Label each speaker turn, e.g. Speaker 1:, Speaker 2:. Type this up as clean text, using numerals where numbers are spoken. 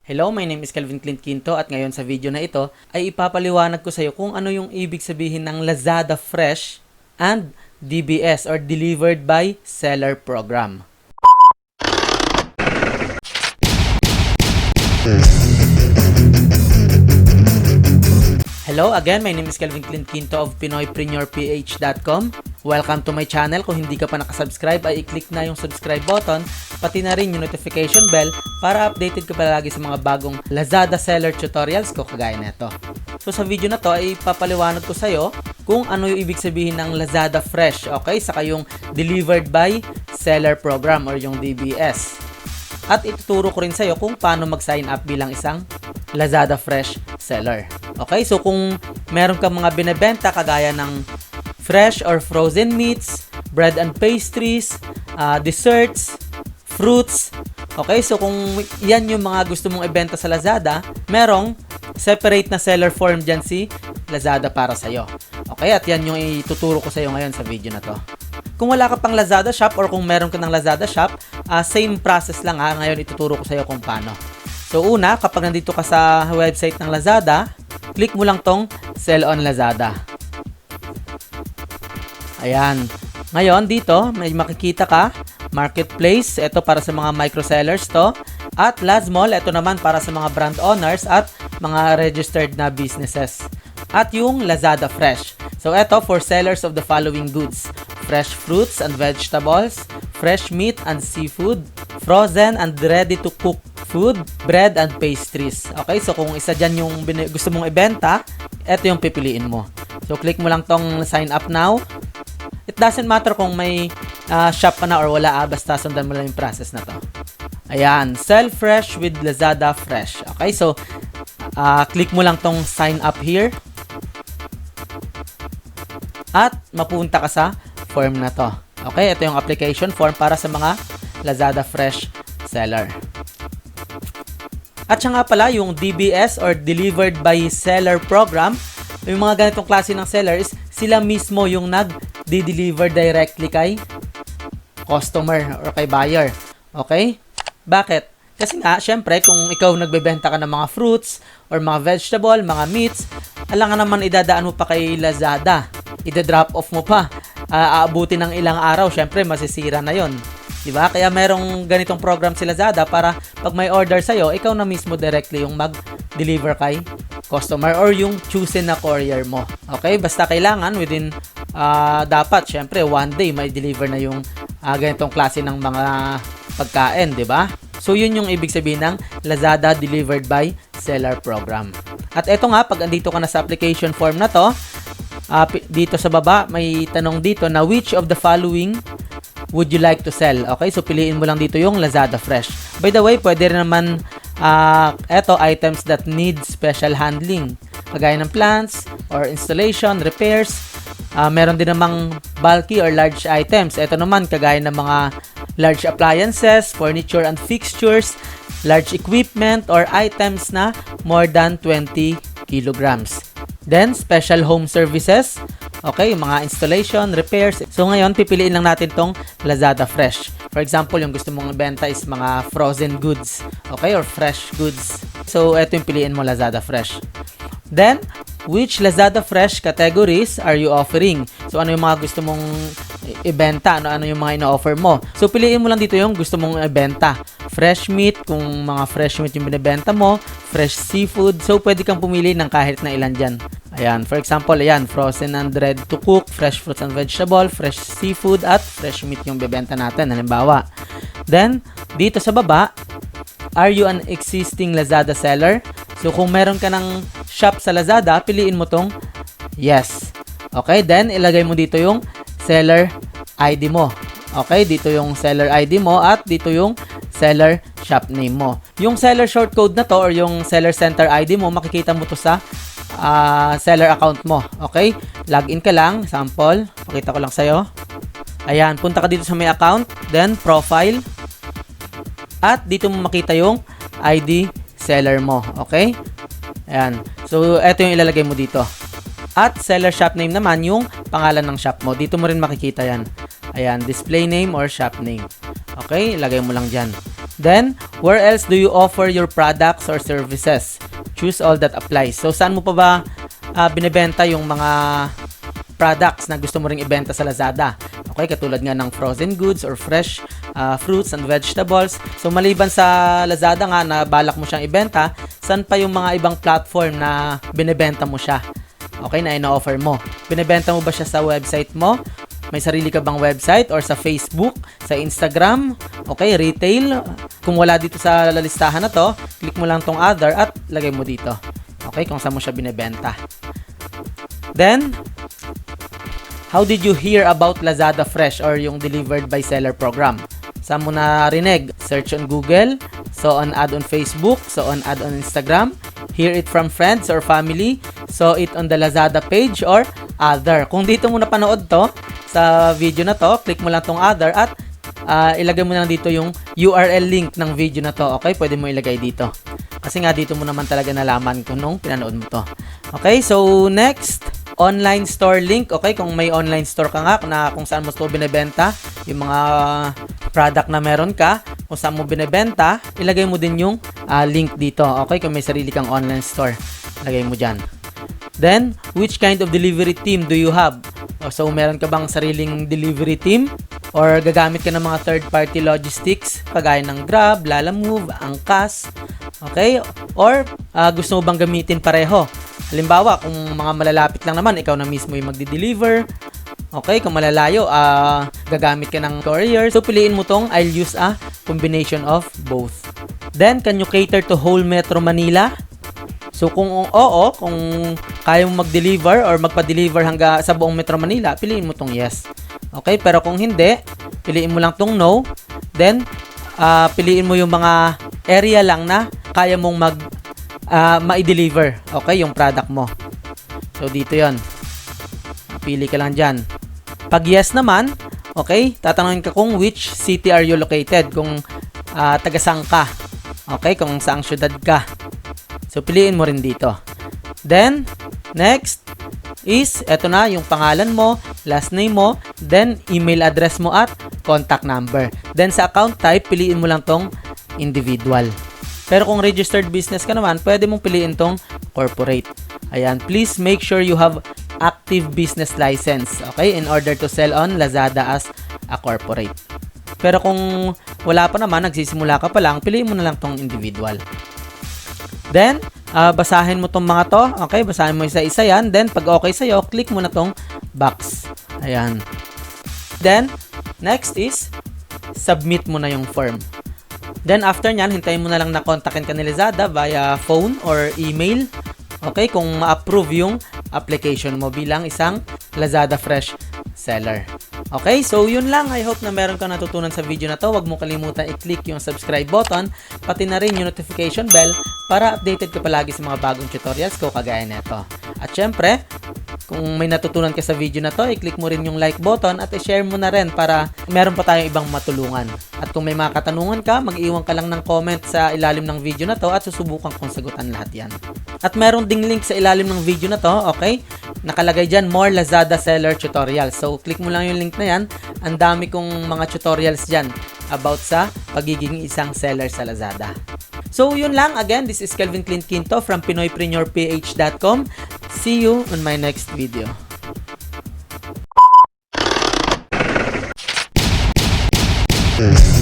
Speaker 1: Hello, my name is Calvin Clint Quinto at ngayon sa video na ito ay ipapaliwanag ko sa iyo kung ano yung ibig sabihin ng Lazada Fresh and DBS or Delivered by Seller Program. Hello again, my name is Calvin Clint Quinto of PinoyPrenneurPH.com. Welcome to my channel. Kung hindi ka pa nakasubscribe ay i-click na yung subscribe button, pati na rin yung notification bell para updated ka palagi sa mga bagong Lazada seller tutorials ko kagaya nito. So sa video na to ay papaliwanag ko sa iyo kung ano yung ibig sabihin ng Lazada Fresh, okay? Saka yung Delivered by Seller Program or yung DBS. At ituturo ko rin sa iyo kung paano mag-sign up bilang isang Lazada Fresh seller. Okay, so kung meron kang mga binebenta kagaya ng fresh or frozen meats, bread and pastries, desserts, fruits. Okay, so kung yan yung mga gusto mong ibenta sa Lazada, merong separate na seller form dyan si Lazada para sa'yo. Okay, at yan yung ituturo ko sa'yo ngayon sa video na to. Kung wala ka pang Lazada shop or kung meron ka ng Lazada shop, same process lang ha. Ngayon ituturo ko sa'yo kung paano. So una, kapag nandito ka sa website ng Lazada, click mo lang tong Sell on Lazada. Ayan. Ngayon, dito, may makikita ka, Marketplace, ito para sa mga microsellers to. At Lazmall, ito naman para sa mga brand owners at mga registered na businesses. At yung Lazada Fresh. So, ito for sellers of the following goods. Fresh fruits and vegetables, fresh meat and seafood, frozen and ready-to-cook food, bread and pastries. Okay, so kung isa dyan yung gusto mong ibenta, ito yung pipiliin mo. So, click mo lang tong sign up now. It doesn't matter kung may shop ka na or wala, basta sundan mo lang yung process na to. Ayan, sell fresh with Lazada Fresh. Okay, so click mo lang tong sign up here. At mapunta ka sa form na to. Okay, ito yung application form para sa mga Lazada Fresh seller. At siya nga pala, yung DBS or Delivered by Seller Program, yung mga ganitong klase ng sellers, sila mismo yung nag-deliver directly kay customer or kay buyer. Okay? Bakit? Kasi nga, syempre, kung ikaw nagbebenta ka ng mga fruits or mga vegetable, mga meats, alangan naman idadaan mo pa kay Lazada. Ida-drop off mo pa. Aabutin ng ilang araw, syempre, masisira na yon. Diba? Kaya merong ganitong program si Lazada para pag may order sa'yo, ikaw na mismo directly yung mag-deliver kay customer or yung chosen na courier mo. Okay? Basta kailangan within, dapat, syempre, one day may deliver na yung ganitong klase ng mga pagkain, diba? So, yun yung ibig sabihin ng Lazada Delivered by Seller Program. At eto nga, pag andito ka na sa application form na to, dito sa baba, may tanong dito na which of the following would you like to sell? Okay, so piliin mo lang dito yung Lazada Fresh. By the way, pwede rin naman eto items that need special handling. Kagaya ng plants or installation, repairs. Meron din namang bulky or large items. Ito naman, kagaya ng mga large appliances, furniture and fixtures, large equipment or items na more than 20 kilograms. Then, special home services. Okay, mga installation, repairs. So, ngayon, pipiliin lang natin tong Lazada Fresh. For example, yung gusto mong ibenta is mga frozen goods. Okay, or fresh goods. So, ito yung piliin mo, Lazada Fresh. Then, which Lazada Fresh categories are you offering? So, ano yung mga gusto mong ibenta? Ano yung mga ino-offer mo? So, piliin mo lang dito yung gusto mong ibenta. Fresh meat, kung mga fresh meat yung binibenta mo. Fresh seafood. So, pwede kang pumili ng kahit na ilan dyan. Ayan, for example, ayan, frozen and ready to cook, fresh fruits and vegetable, fresh seafood, at fresh meat yung bibenta natin. Halimbawa. Then, dito sa baba, are you an existing Lazada seller? So, kung meron ka ng shop sa Lazada, piliin mo tong yes. Okay, then, ilagay mo dito yung seller ID mo. Okay, dito yung seller ID mo at dito yung seller shop name mo. Yung seller short code na to or yung seller center ID mo, makikita mo to sa seller account mo. Okay? Login ka lang. Sample. Pakita ko lang sa'yo. Ayan. Punta ka dito sa may account. Then, profile. At dito mo makita yung ID seller mo. Okay? Ayan. So, eto yung ilalagay mo dito. At seller shop name naman yung pangalan ng shop mo. Dito mo rin makikita yan. Ayan. Display name or shop name. Okay? Ilagay mo lang dyan. Then, Where else do you offer your products or services? Choose all that applies. So, saan mo pa ba binebenta yung mga products na gusto mo ring ibenta sa Lazada? Okay, katulad nga ng frozen goods or fresh fruits and vegetables. So, maliban sa Lazada nga na balak mo siyang ibenta, saan pa yung mga ibang platform na binebenta mo siya? Okay, na ino-offer mo. Binebenta mo ba siya sa website mo? May sarili ka bang website or sa Facebook, sa Instagram, okay, retail. Kung wala dito sa listahan na to, click mo lang tong other at lagay mo dito. Okay, kung saan mo siya binebenta. Then, how did you hear about Lazada Fresh or yung delivered by seller program? Saan mo narinig? Search on Google, saw an ad on Facebook, saw an ad on Instagram, hear it from friends or family, saw it on the Lazada page or other. Kung dito mo napanood to, sa video na to, click mo lang tong other at ilagay mo lang dito yung URL link ng video na to. Okay, pwede mo ilagay dito. Kasi nga dito mo naman talaga nalaman kung nung pinanood mo to. Okay, so next, online store link. Okay, kung may online store ka nga na kung saan mo ito binebenta, yung mga product na meron ka, kung saan mo binebenta, ilagay mo din yung link dito. Okay, kung may sarili kang online store, lagay mo dyan. Then, which kind of delivery team do you have? So, meron ka bang sariling delivery team? Or gagamit ka ng mga third-party logistics, kagaya ng Grab, Lalamove, Angkas? Okay? Or gusto mo bang gamitin pareho? Halimbawa, kung mga malalapit lang naman, ikaw na mismo yung magdi-deliver. Okay? Kung malalayo, gagamit ka ng courier. So, piliin mo tong I'll use a combination of both. Then, can you cater to whole Metro Manila? So, kung oo, kung kaya mo mag-deliver or magpa-deliver hanggang sa buong Metro Manila, piliin mo tong yes. Okay? Pero kung hindi, piliin mo lang tong no. Then, piliin mo yung mga area lang na kaya mong ma-deliver. Okay? Yung product mo. So, dito yon. Pili ka lang dyan. Pag yes naman, okay, tatanungin ka kung which city are you located. Kung taga-saan ka. Okay? Kung saang syudad ka. So, piliin mo rin dito. Then, next is, eto na, yung pangalan mo, last name mo, then, email address mo at contact number. Then, sa account type, piliin mo lang tong individual. Pero kung registered business ka naman, pwede mong piliin tong corporate. Ayan, please make sure you have active business license, okay, in order to sell on Lazada as a corporate. Pero kung wala pa naman, nagsisimula ka pa lang, piliin mo na lang tong individual. Then, basahin mo tong mga to. Okay, basahin mo isa-isa yan. Then, pag okay sa'yo, click mo na tong box. Ayan. Then, next is, submit mo na yung form. Then, after nyan, hintayin mo na lang na kontakin ka ni Lazada via phone or email. Okay, kung ma-approve yung application mo bilang isang Lazada Fresh seller. Okay, so yun lang. I hope na meron kang natutunan sa video na to. Huwag mo kalimutan i-click yung subscribe button, pati na rin yung notification bell para updated ka palagi sa mga bagong tutorials ko kagaya nito. At syempre, kung may natutunan ka sa video na to, i-click mo rin yung like button at i-share mo na rin para meron pa tayong ibang matulungan. At kung may mga katanungan ka, mag-iwan ka lang ng comment sa ilalim ng video na to at susubukan kong sagutan lahat yan. At meron ding link sa ilalim ng video na to, okay? Nakalagay dyan, more Lazada seller tutorials. So, click mo lang yung link na yan. Ang dami kong mga tutorials dyan about sa pagiging isang seller sa Lazada. So, yun lang. Again, this is Kelvin Clint Quinto from PinoyPrenneurPH.com. See you on my next video.
Speaker 2: Mm.